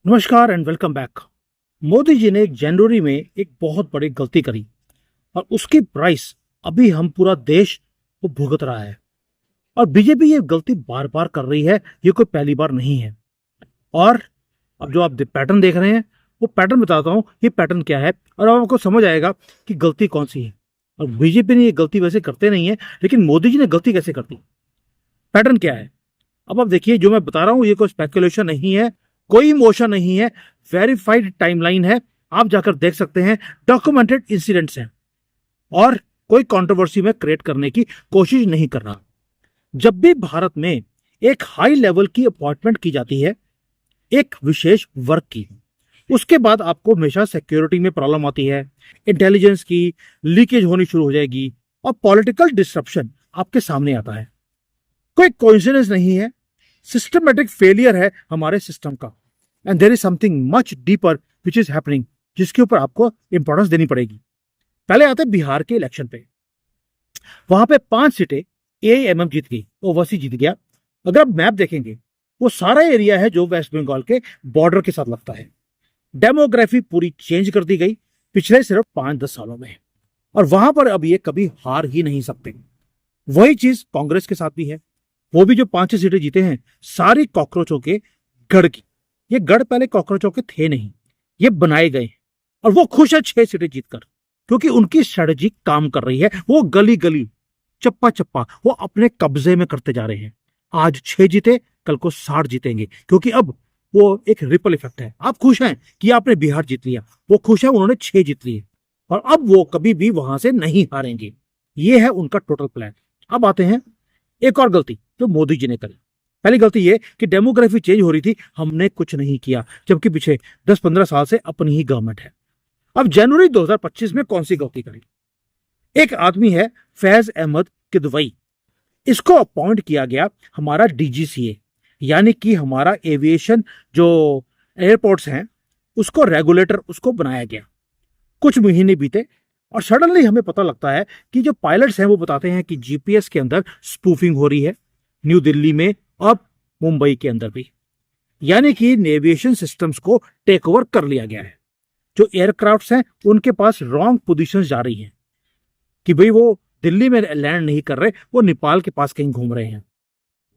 नमस्कार and welcome back. Modi ji ने जनवरी में एक बहुत बड़ी गलती करी और उसकी प्राइस अभी हम पूरा देश वो भुगत रहा है। और बीजेपी ये गलती बार बार कर रही है, ये कोई पहली बार नहीं है। और अब जो आप पैटर्न देख रहे हैं वो पैटर्न बताता हूँ, ये पैटर्न क्या है और अब आपको समझ आएगा कि गलती कौन सी है। और बीजेपी ने ये गलती वैसे करते नहीं है, लेकिन मोदी जी ने गलती कैसे करती, पैटर्न क्या है। अब आप देखिए, जो मैं बता रहा हूं ये कोई स्पेकुलेशन नहीं है, कोई इमोशन नहीं है, वेरीफाइड टाइमलाइन है। आप जाकर देख सकते हैं, डॉक्यूमेंटेड इंसिडेंट्स हैं और कोई कंट्रोवर्सी में क्रिएट करने की कोशिश नहीं कर रहा। जब भी भारत में एक हाई लेवल की अपॉइंटमेंट की जाती है एक विशेष वर्ग की, उसके बाद आपको हमेशा सिक्योरिटी में प्रॉब्लम आती है, इंटेलिजेंस की लीकेज होनी शुरू हो जाएगी और पॉलिटिकल डिस्ट्रप्शन आपके सामने आता है। कोई कोइंसिडेंस नहीं है, सिस्टमेटिक फेलियर है हमारे सिस्टम का। And there is something much deeper which is happening, जिसके ऊपर आपको इंपॉर्टेंस देनी पड़ेगी। पहले आते बिहार के इलेक्शन पे। वहां पे 5 सीटें एआईएमएम जीत गई, ओवैसी जीत गया। अगर आप मैप देखेंगे, वो सारा एरिया है जो वेस्ट बंगाल के बॉर्डर के साथ लगता है। डेमोग्राफी पूरी चेंज कर दी गई पिछले सिर्फ 5-10 सालों में, और वहां पर अब ये कभी हार ही नहीं सकते। वही चीज कांग्रेस के साथ भी है। वो भी जो 5 सीटें जीते हैं, सारी कॉकरोचों के गढ़ की। ये गढ़ पहले कॉकरोचों के थे नहीं, ये बनाए गए, और वो खुश है 6 सीटें जीतकर, क्योंकि उनकी स्ट्रेटजी काम कर रही है। वो गली गली, चप्पा चप्पा वो अपने कब्जे में करते जा रहे हैं। आज 6 जीते, कल को 60 जीतेंगे, क्योंकि अब वो एक रिपल इफेक्ट है। आप खुश हैं कि आपने बिहार जीत लिया, वो खुश है उन्होंने 6 जीत लिए, और अब वो कभी भी वहां से नहीं हारेंगे। ये है उनका टोटल प्लान। अब आते हैं एक और गलती जो मोदी जी ने करी। पहली गलती ये कि डेमोग्राफी चेंज हो रही थी, हमने कुछ नहीं किया, जबकि पीछे 10-15 साल से अपनी ही गवर्नमेंट है। अब जनवरी 2025 में कौन सी गलती करी। एक आदमी है फैज अहमद किदवई, इसको अपॉइंट किया गया हमारा डीजीसीए, यानी कि हमारा एविएशन जो एयरपोर्ट्स हैं उसको रेगुलेटर उसको बनाया गया। कुछ महीने बीते और सडनली हमें पता लगता है कि जो पायलट्स हैं वो बताते हैं कि जीपीएस के अंदर स्पूफिंग हो रही है, न्यू दिल्ली में और मुंबई के अंदर भी। यानी कि नेविगेशन सिस्टम्स को टेक ओवर कर लिया गया है। जो एयरक्राफ्ट्स हैं उनके पास रॉन्ग पोजीशंस जा रही हैं कि भाई वो दिल्ली में लैंड नहीं कर रहे, वो नेपाल के पास कहीं घूम रहे हैं।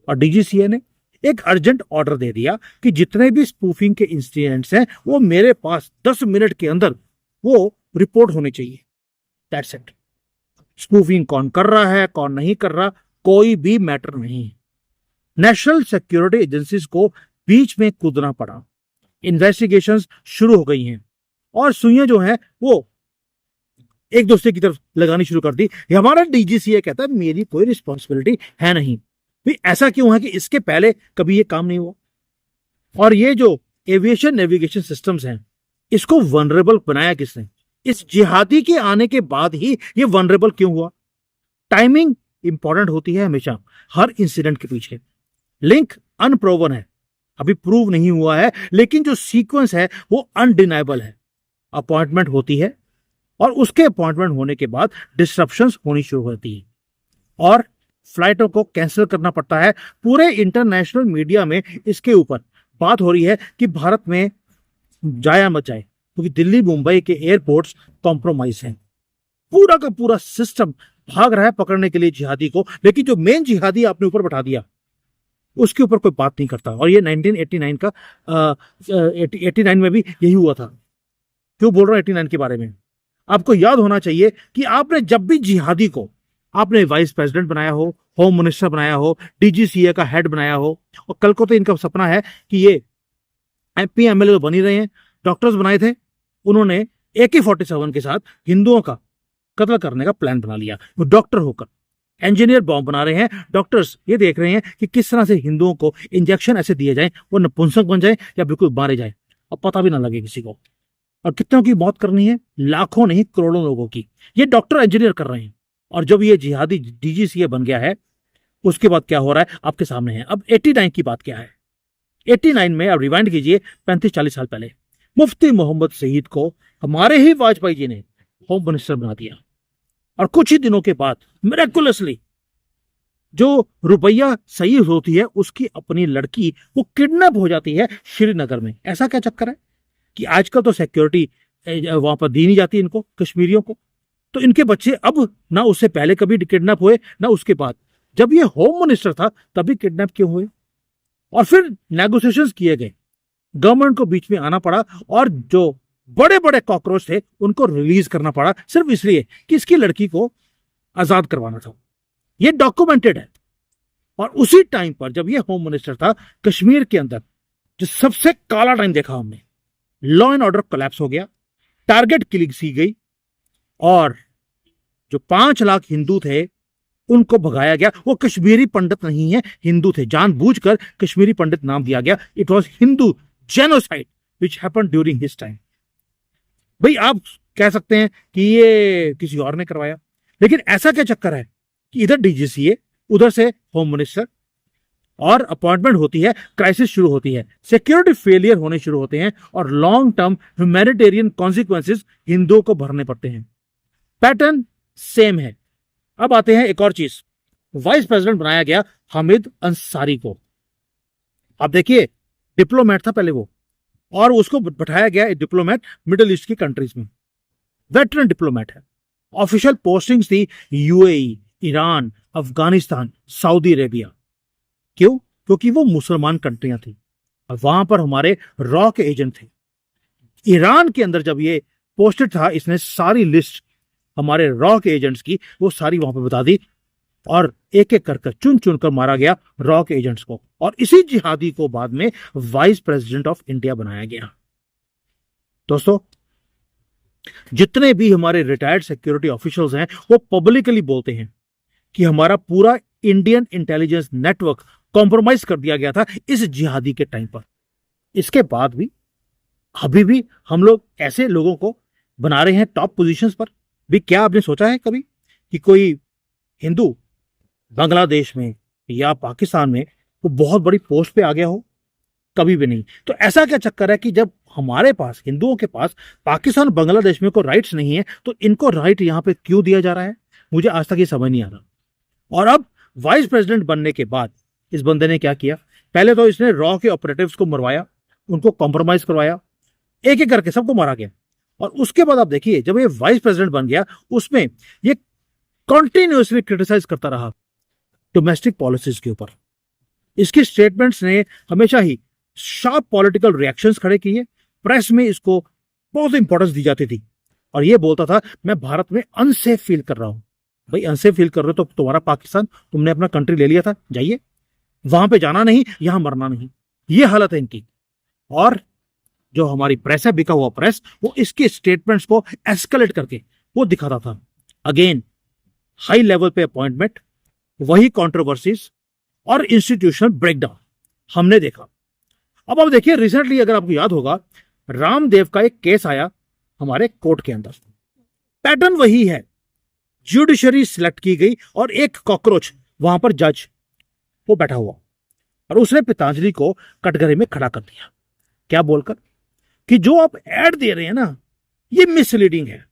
और डीजीसीए ने एक अर्जेंट ऑर्डर दे दिया कि जितने भी स्पूफिंग के इंसिडेंट्स हैं वो मेरे पास 10 मिनट के अंदर वो रिपोर्ट होने चाहिए। That's it. स्पूफिंग कौन कर रहा है कौन नहीं कर रहा कोई भी मैटर नहीं है। नेशनल सिक्योरिटी एजेंसीज को बीच में कूदना पड़ा, इन्वेस्टिगेशंस शुरू हो गई हैं और सुइयां जो हैं वो एक दूसरे की तरफ लगानी शुरू कर दी। हमारा डीजीसीए कहता है मेरी कोई रिस्पॉन्सिबिलिटी है नहीं। भाई ऐसा क्यों है कि इसके पहले कभी ये काम नहीं हुआ। और ये जो एविएशन नेविगेशन सिस्टम्स हैं इसको वनरेबल बनाया किसने। इस जिहादी के आने के बाद ही ये वनरेबल क्यों हुआ। टाइमिंग इंपॉर्टेंट होती है हमेशा हर इंसिडेंट के पीछे। लिंक अनप्रोवन है, अभी प्रूव नहीं हुआ है, लेकिन जो सीक्वेंस है वो अनडिनाइबल है। अपॉइंटमेंट होती है और उसके अपॉइंटमेंट होने के बाद डिस्ट्रप्शंस होनी शुरू होती है और फ्लाइटों को कैंसिल करना पड़ता है। पूरे इंटरनेशनल मीडिया में इसके ऊपर बात हो रही है कि भारत में जाया मत जाए, क्योंकि दिल्ली मुंबई के एयरपोर्ट्स कॉम्प्रोमाइज हैं। पूरा का पूरा सिस्टम भाग रहा है पकड़ने के लिए जिहादी को, लेकिन जो मेन जिहादी आपने ऊपर बैठा दिया उसके ऊपर कोई बात नहीं करता। और ये 1989 का 89 में भी यही हुआ था। क्यों बोल रहा हूं 89 के बारे में, आपको याद होना चाहिए कि आपने जब भी जिहादी को आपने वाइस प्रेसिडेंट बनाया हो, होम मिनिस्टर बनाया हो, डीजीसीए का हेड बनाया हो, और कल को तो इनका सपना है कि ये एमपी एमएलए तो बन ही रहे हैं, डॉक्टर्स बनाए थे, उन्होंने AK-47 के साथ हिंदुओं का कत्ल करने का प्लान बना लिया। वो डॉक्टर होकर इंजीनियर बॉम्ब बना रहे हैं। डॉक्टर्स ये देख रहे हैं कि किस तरह से हिंदुओं को इंजेक्शन ऐसे दिए जाए वो नपुंसक बन जाए या बिल्कुल मारे जाए और पता भी ना लगे किसी को। और कितनों की मौत करनी है, लाखों नहीं करोड़ों लोगों की, ये डॉक्टर इंजीनियर कर रहे हैं। और जब ये जिहादी डीजीसीए बन गया है उसके बाद क्या हो रहा है आपके सामने है। अब 89 की बात क्या है। 89 में अब रिवाइंड कीजिए 35-40 साल पहले, मुफ्ती मोहम्मद शहीद को हमारे ही वाजपेयी जी ने होम मिनिस्टर बना दिया। और कुछ ही दिनों के बाद मिरेकुलसली जो रुपया सही होती है उसकी अपनी लड़की वो किडनैप हो जाती है श्रीनगर में। ऐसा क्या चक्कर है कि आजकल तो सिक्योरिटी वहां पर दी नहीं जाती इनको, कश्मीरियों को, तो इनके बच्चे अब ना उससे पहले कभी किडनैप हुए ना उसके बाद, जब ये होम मिनिस्टर था तभी किडनैप क्यों हुए? और फिर नेगोशिएशंस किए गए, गवर्नमेंट को बीच में आना पड़ा और जो बड़े बड़े कॉकरोच थे उनको रिलीज करना पड़ा सिर्फ इसलिए कि इसकी लड़की को आजाद करवाना था। ये डॉक्यूमेंटेड है। और उसी टाइम पर जब ये होम मिनिस्टर था, कश्मीर के अंदर जो सबसे काला टाइम देखा हमने, लॉ एंड ऑर्डर कोलैप्स हो गया, टारगेट किलिंग की गई और जो 5 लाख हिंदू थे उनको भगाया गया। वो कश्मीरी पंडित नहीं है, हिंदू थे, जानबूझकर कश्मीरी पंडित नाम दिया गया। It was Hindu genocide which happened during his time. भाई आप कह सकते हैं कि ये किसी और ने करवाया, लेकिन ऐसा क्या चक्कर है कि इधर डीजीसीए, उधर से होम मिनिस्टर, और अपॉइंटमेंट होती है, क्राइसिस शुरू होती है, सिक्योरिटी फेलियर होने शुरू होते हैं और लॉन्ग टर्म ह्यूमैनिटेरियन कॉन्सिक्वेंसेस हिंदुओं को भरने पड़ते हैं। पैटर्न सेम है। अब आते हैं एक और चीज, वाइस प्रेसिडेंट बनाया गया हामिद अंसारी को। अब देखिए, डिप्लोमेट था पहले वो, और उसको बैठाया गया डिप्लोमेट मिडिल ईस्ट की कंट्रीज में, वेटरन डिप्लोमेट है। ऑफिशियल पोस्टिंग्स थी UAE, Iran, Afghanistan, Saudi Arabia. क्यों? क्योंकि वो मुसलमान कंट्रियां थी और वहां पर हमारे रॉ के एजेंट थे। ईरान के अंदर जब ये पोस्टेड था, इसने सारी लिस्ट हमारे रॉ के एजेंट्स की वो सारी वहां पर बता दी और एक एक कर चुन चुन कर मारा गया रॉ के एजेंट्स को। और इसी जिहादी को बाद में वाइस प्रेसिडेंट ऑफ इंडिया बनाया गया। दोस्तों, जितने भी हमारे रिटायर्ड सिक्योरिटी ऑफिशियल्स हैं वो पब्लिकली बोलते हैं कि हमारा पूरा इंडियन इंटेलिजेंस नेटवर्क कॉम्प्रोमाइज कर दिया गया था इस जिहादी के टाइम पर। इसके बाद भी अभी भी हम लोग ऐसे लोगों को बना रहे हैं टॉप पोजीशंस पर भी। क्या आपने सोचा है कभी कि कोई हिंदू बांग्लादेश में या पाकिस्तान में वो बहुत बड़ी पोस्ट पे आ गया हो? कभी भी नहीं। तो ऐसा क्या चक्कर है कि जब हमारे पास, हिंदुओं के पास, पाकिस्तान बांग्लादेश में कोई राइट्स नहीं है तो इनको राइट यहां पे क्यों दिया जा रहा है? मुझे आज तक ये समझ नहीं आ रहा। और अब वाइस प्रेसिडेंट बनने के बाद इस बंदे ने क्या किया? पहले तो इसने रॉ के ऑपरेटिव्स को मरवाया, उनको कॉम्प्रोमाइज करवाया, एक एक करके सबको मारा गया। और उसके बाद आप देखिए, जब ये वाइस प्रेसिडेंट बन गया, उसमें ये कॉन्टिन्यूसली क्रिटिसाइज करता रहा डोमेस्टिक पॉलिसीज के ऊपर। इसकी स्टेटमेंट्स ने हमेशा ही शार्प पॉलिटिकल रिएक्शंस खड़े किए। प्रेस में इसको बहुत इंपॉर्टेंस दी जाती थी और ये बोलता था मैं भारत में अनसेफ फील कर रहा हूं। भाई अनसेफ फील कर रहे हो तो तुम्हारा पाकिस्तान, तुमने अपना कंट्री ले लिया था, जाइए, वहां पे जाना नहीं, यहां मरना नहीं। ये हालत है इनकी। और जो हमारी प्रेस है, बिका हुआ प्रेस, वो इसके स्टेटमेंट्स को एस्केलेट करके वो दिखाता था। अगेन हाई लेवल पे अपॉइंटमेंट, वही कंट्रोवर्सीज और इंस्टीट्यूशनल ब्रेकडाउन हमने देखा। अब आप देखिए, रिसेंटली अगर आपको याद होगा, रामदेव का एक केस आया हमारे कोर्ट के अंदर। पैटर्न वही है, जुडिशरी सिलेक्ट की गई और एक कॉकरोच वहां पर जज वो बैठा हुआ और उसने पतंजलि को कटघरे में खड़ा कर दिया। क्या बोलकर कि जो आप ऐड दे रहे हैं ना, ये मिसलीडिंग है,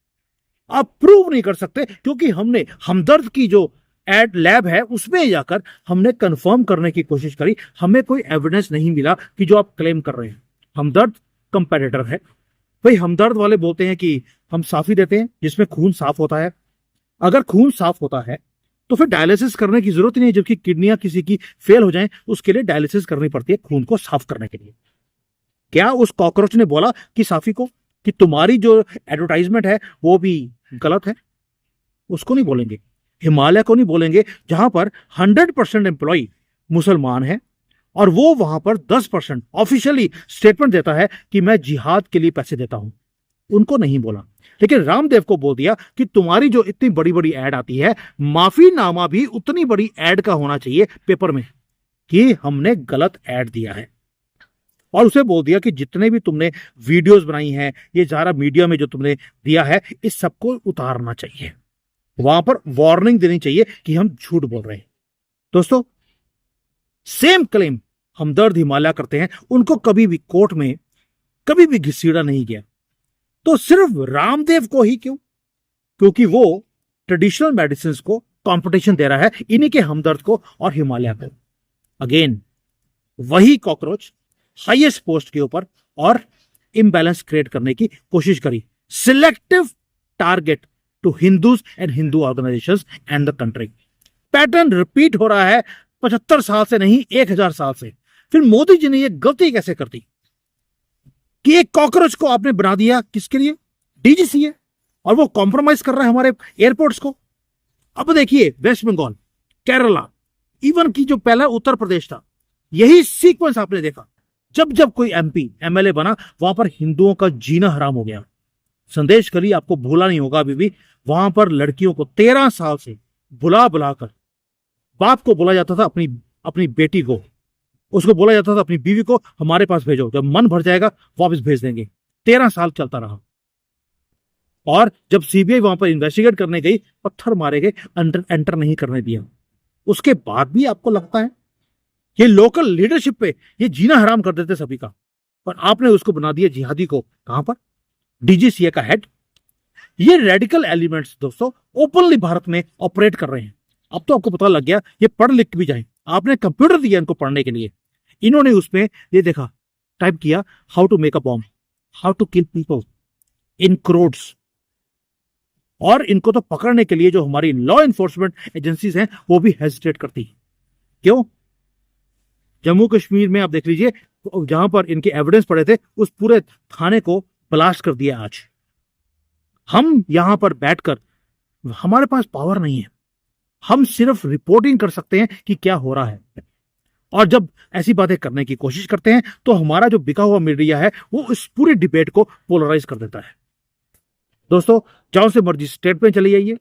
आप प्रूव नहीं कर सकते, क्योंकि हमने हमदर्द की जो एड लैब है उसमें जाकर हमने कंफर्म करने की कोशिश करी, हमें कोई एविडेंस नहीं मिला कि जो आप क्लेम कर रहे हैं। हमदर्द कंपेटिटर है भाई। हमदर्द वाले बोलते हैं कि हम साफी देते हैं जिसमें खून साफ होता है। अगर खून साफ होता है तो फिर डायलिसिस करने की जरूरत ही नहीं, जबकि किडनियां किसी की फेल हो जाएं उसके लिए डायलिसिस करनी पड़ती है खून को साफ करने के लिए। क्या उस कॉकरोच ने बोला कि साफी को कि तुम्हारी जो एडवर्टाइजमेंट है वो भी गलत है? उसको नहीं बोलेंगे, हिमालय को नहीं बोलेंगे, जहां पर 100% एम्प्लॉय मुसलमान है और वो वहां पर 10% ऑफिशियली स्टेटमेंट देता है कि मैं जिहाद के लिए पैसे देता हूं। उनको नहीं बोला, लेकिन रामदेव को बोल दिया कि तुम्हारी जो इतनी बड़ी बड़ी एड आती है, माफीनामा भी उतनी बड़ी एड का होना चाहिए पेपर में कि हमने गलत एड दिया है। और उसे बोल दिया कि जितने भी तुमने वीडियोस बनाई हैं, ये सारा मीडिया में जो तुमने दिया है, इस सबको उतारना चाहिए, वहां पर वार्निंग देनी चाहिए कि हम झूठ बोल रहे हैं। दोस्तों, सेम क्लेम हमदर्द हिमालय करते हैं, उनको कभी भी कोर्ट में कभी भी घसीटा नहीं गया। तो सिर्फ रामदेव को ही क्यों? क्योंकि वो ट्रेडिशनल मेडिसिन को कंपटीशन दे रहा है इन्हीं के हमदर्द को और हिमालय को। अगेन वही कॉकरोच हाईएस्ट पोस्ट के ऊपर और इम्बैलेंस क्रिएट करने की कोशिश करी। Selective target to Hindus and Hindu organisations and the country. Pattern repeat हो रहा है 75 साल से नहीं 1000 साल से। फिर मोदी जी ने यह गलती कैसे कर दी कि एक कॉकरोच को आपने बना दिया किसके लिए? डीजीसीए, और वो कॉम्प्रोमाइज कर रहा है हमारे एयरपोर्ट्स को। अब देखिए वेस्ट बंगाल, केरला, इवन की जो पहला उत्तर प्रदेश था, यही सीक्वेंस आपने देखा। जब जब कोई एमपी एमएलए बना वहां पर हिंदुओं का जीना हराम हो गया। संदेश करी आपको भूला नहीं होगा अभी भी, वहां पर लड़कियों को 13 साल से बुला बुलाकर बाप को बोला जाता था अपनी बेटी को, उसको बोला जाता था अपनी बीवी को हमारे पास भेजो, जब मन भर जाएगा वापस भेज देंगे। 13 साल चलता रहा। और जब सीबीआई वहां पर इन्वेस्टिगेट करने गई, पत्थर मारे गए, एंटर नहीं करने दिया। उसके बाद भी आपको लगता है ये लोकल लीडरशिप पे ये जीना हराम कर देते सभी का, और आपने उसको बना दिया जिहादी को कहां पर? डीजीसीए का हेड। ये रेडिकल एलिमेंट्स दोस्तों ओपनली भारत में ऑपरेट कर रहे हैं। अब तो आपको पता लग गया, ये पढ़ लिख भी जाए, आपने कंप्यूटर दिया इनको पढ़ने के लिए, इन्होंने उसमें ये देखा, टाइप किया how to make a bomb, how to kill people in crowds. और इनको तो पकड़ने के लिए जो हमारी लॉ एनफोर्समेंट एजेंसीज हैं वो भी हेजिटेट करती। क्यों? जम्मू कश्मीर में आप देख लीजिए, जहां पर इनके एविडेंस पड़े थे उस पूरे थाने को ब्लास्ट कर दिया। आज हम यहां पर बैठकर, हमारे पास पावर नहीं है, हम सिर्फ रिपोर्टिंग कर सकते हैं कि क्या हो रहा है। और जब ऐसी बातें करने की कोशिश करते हैं तो हमारा जो बिका हुआ मीडिया है वो इस पूरी डिबेट को पोलराइज कर देता है। दोस्तों जहां से मर्जी स्टेट में चले जाइए,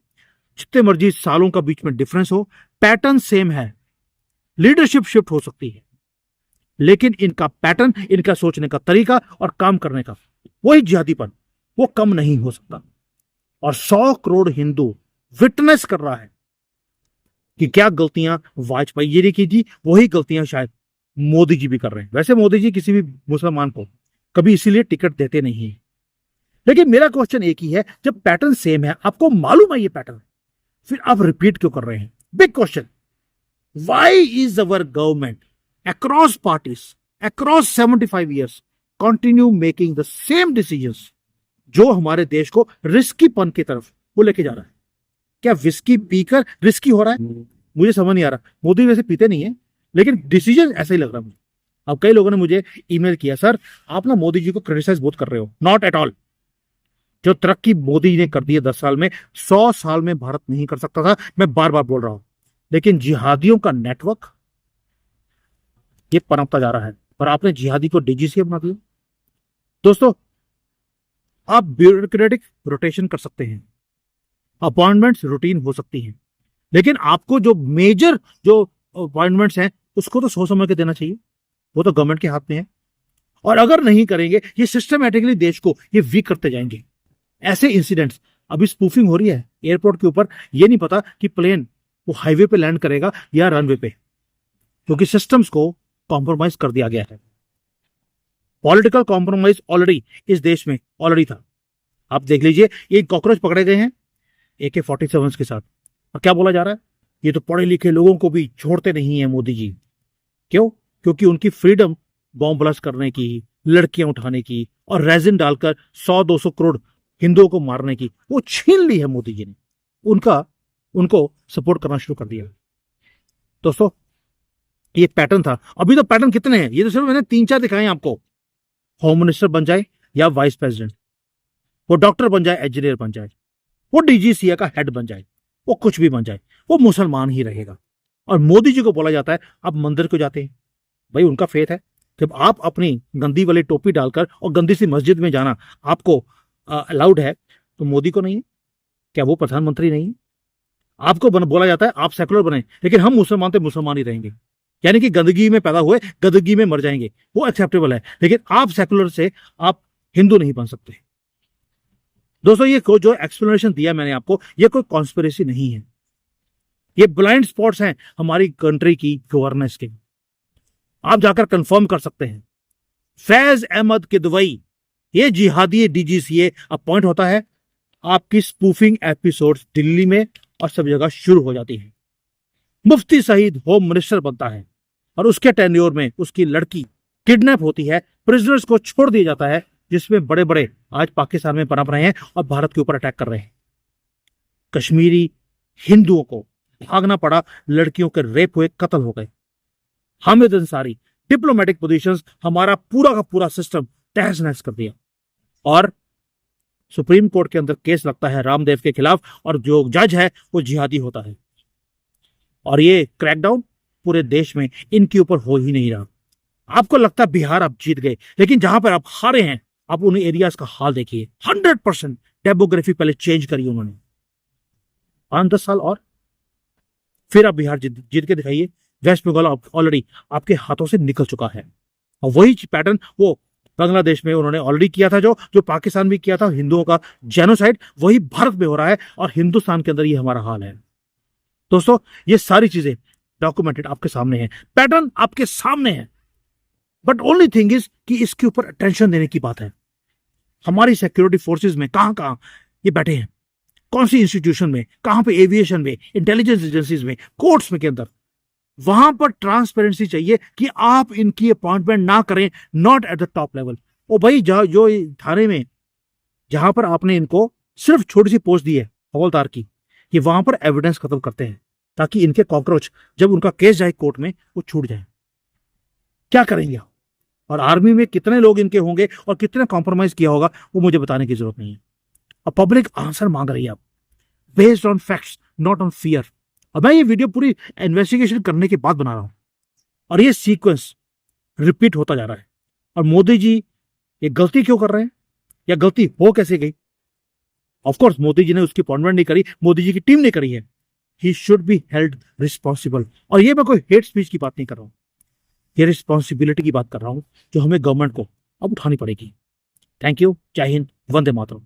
जितने मर्जी सालों का बीच में डिफरेंस हो, पैटर्न सेम है। लीडरशिप शिफ्ट हो सकती है, लेकिन इनका पैटर्न, इनका सोचने का तरीका और काम करने का वही जिहादीपन, वो कम नहीं हो सकता। और 100 करोड़ हिंदू विटनेस कर रहा है कि क्या गलतियां वाजपेयी जी ने की थी, वही गलतियां शायद मोदी जी भी कर रहे हैं। वैसे मोदी जी किसी भी मुसलमान को कभी इसीलिए टिकट देते नहीं है। लेकिन मेरा क्वेश्चन एक ही है, जब पैटर्न सेम है, आपको मालूम है ये पैटर्न, फिर आप रिपीट क्यों कर रहे हैं? Big question. Why is our government across parties, across 75 years continue making the same decisions जो हमारे देश को रिस्कीपन की तरफ वो लेके जा रहा है? क्या विस्की पीकर रिस्की हो रहा है? मुझे समझ नहीं आ रहा। मोदी वैसे पीते नहीं है, लेकिन डिसीजन ऐसा ही लग रहा है मुझे। अब कई लोगों ने मुझे ईमेल किया, सर आप ना मोदी जी को क्रिटिसाइज बहुत कर रहे हो। Not at all. जो तरक्की मोदी जी ने कर दी है 10 साल में, 100 साल में भारत नहीं कर सकता था, मैं बार बार बोल रहा हूं। लेकिन जिहादियों का नेटवर्क ये पनपता जा रहा है, और आपने जिहादी को डीजीसीए बना दिया। दोस्तों आप ब्यूरोक्रेटिक रोटेशन कर सकते हैं, अपॉइंटमेंट्स रूटीन हो सकती हैं, लेकिन आपको जो मेजर जो अपॉइंटमेंट्स हैं उसको तो सोच समझ के देना चाहिए। वो तो गवर्नमेंट के हाथ में है, और अगर नहीं करेंगे ये सिस्टमैटिकली देश को ये वीक करते जाएंगे। ऐसे इंसिडेंट्स, अभी स्पूफिंग हो रही है एयरपोर्ट के ऊपर, ये नहीं पता कि प्लेन वो हाईवे पे लैंड करेगा या रनवे पे, क्योंकि सिस्टम्स को कॉम्प्रोमाइज कर दिया गया है। पॉलिटिकल कॉम्प्रोमाइज ऑलरेडी इस देश में ऑलरेडी था। आप देख लीजिए, ये कॉकरोच पकड़े गए हैं AK-47 के साथ, और क्या बोला जा रहा है, ये तो पढ़े लिखे लोगों को भी छोड़ते नहीं है मोदी जी। क्यों? क्योंकि उनकी फ्रीडम बॉम्ब ब्लास्ट करने की, लड़कियां उठाने की और रेजिन डालकर 100-200 करोड़ हिंदुओं को मारने की वो छीन ली है मोदी जी ने। उनको सपोर्ट करना शुरू कर दिया। दोस्तों ये पैटर्न था। अभी तो पैटर्न कितने हैं, ये तो सिर्फ मैंने 3-4 दिखाए आपको। होम मिनिस्टर बन जाए या वाइस प्रेसिडेंट, वो डॉक्टर बन जाए, इंजीनियर बन जाए, वो डीजीसीए का हेड बन जाए, वो कुछ भी बन जाए, वो मुसलमान ही रहेगा। और मोदी जी को बोला जाता है आप मंदिर क्यों जाते हैं? भाई उनका फेथ है। जब आप अपनी गंदी वाली टोपी डालकर और गंदी सी मस्जिद में जाना आपको अलाउड है, तो मोदी को नहीं है? क्या वो प्रधानमंत्री नहीं है? आपको बोला जाता है आप सेकुलर बने, लेकिन हम मुसलमान तो मुसलमान ही रहेंगे, यानी कि गंदगी में पैदा हुए गंदगी में मर जाएंगे, वो एक्सेप्टेबल है। लेकिन आप सेकुलर से आप हिंदू नहीं बन सकते। दोस्तों ये जो एक्सप्लेनेशन दिया मैंने आपको, ये कोई कॉन्स्पिरेसी नहीं है, ये ब्लाइंड स्पॉट्स हैं हमारी कंट्री की गवर्नेंस के। आप जाकर कंफर्म कर सकते हैं। फैज अहमद किदवई, ये जिहादी डीजीसीए अपॉइंट होता है आपकी स्पूफिंग एपिसोड्स दिल्ली में और सब जगह शुरू हो जाती है। मुफ्ती सईद होम मिनिस्टर बनता है और उसके टेन्योर में उसकी लड़की किडनैप होती है, प्रिजनर्स को छोड़ दिया जाता है, जिसमें बड़े बड़े आज पाकिस्तान में पनप रहे हैं और भारत के ऊपर अटैक कर रहे हैं। कश्मीरी हिंदुओं को भागना पड़ा, लड़कियों के रेप हुए, कत्ल हो गए। हामिद अंसारी डिप्लोमेटिक पोजीशंस, हमारा पूरा का पूरा सिस्टम तहस नहस कर दिया। और सुप्रीम कोर्ट के अंदर केस लगता है रामदेव के खिलाफ और जो जज है वो जिहादी होता है। और ये क्रैकडाउन पूरे देश में इनके ऊपर हो ही नहीं रहा। आपको लगता है बिहार आप जीत गए, लेकिन जहां पर आप हारे हैं आप उन एरियाज का हाल देखिए। 100% डेमोग्राफी पहले चेंज करी उन्होंने 5-10 साल और फिर आप बिहार जीत के दिखाइए। वेस्ट बंगाल ऑलरेडी आपके हाथों से निकल चुका है और वही पैटर्न वो बांग्लादेश में उन्होंने ऑलरेडी किया था, जो पाकिस्तान भी किया था, हिंदुओं का जेनोसाइड, वही भारत में हो रहा है और हिंदुस्तान के अंदर ये हमारा हाल है। दोस्तों ये सारी चीजें डॉक्यूमेंटेड आपके सामने है, पैटर्न आपके सामने है, बट ओनली थिंग इज कि इसके ऊपर अटेंशन देने की बात है। हमारी सिक्योरिटी फोर्सेस में कहां कहां ये बैठे हैं, कौन सी इंस्टीट्यूशन में, कहां पे एविएशन में, इंटेलिजेंस एजेंसीज में, कोर्ट्स में के अंदर, वहां पर ट्रांसपेरेंसी चाहिए कि आप इनकी अपॉइंटमेंट ना करें, not at the top level. ओ भाई जो थाने में जहां पर आपने इनको सिर्फ छोटी सी पोस्ट दी है हवलदार की, कि वहां पर एविडेंस खत्म करते हैं ताकि इनके कॉकरोच जब उनका केस जाए कोर्ट में वो छूट जाए। क्या करेंगे आप? और आर्मी में कितने लोग इनके होंगे और कितने कॉम्प्रोमाइज किया होगा वो मुझे बताने की जरूरत नहीं है। और पब्लिक आंसर मांग रही है आप, based on facts, not on fear. और मैं ये वीडियो पूरी इन्वेस्टिगेशन करने के बाद बना रहा हूं और ये सीक्वेंस रिपीट होता जा रहा है। और मोदी जी ये गलती क्यों कर रहे हैं या गलती हो कैसे गई? ऑफकोर्स मोदी जी ने उसकी अपॉइंटमेंट नहीं करी, मोदी जी की टीम ने करी है। He should be held responsible. और ये मैं कोई हेट स्पीच की बात नहीं कर रहा हूं, ये रिस्पॉन्सिबिलिटी की बात कर रहा हूं जो हमें गवर्नमेंट को अब उठानी पड़ेगी। Thank you. जय हिंद, वंदे मातरम।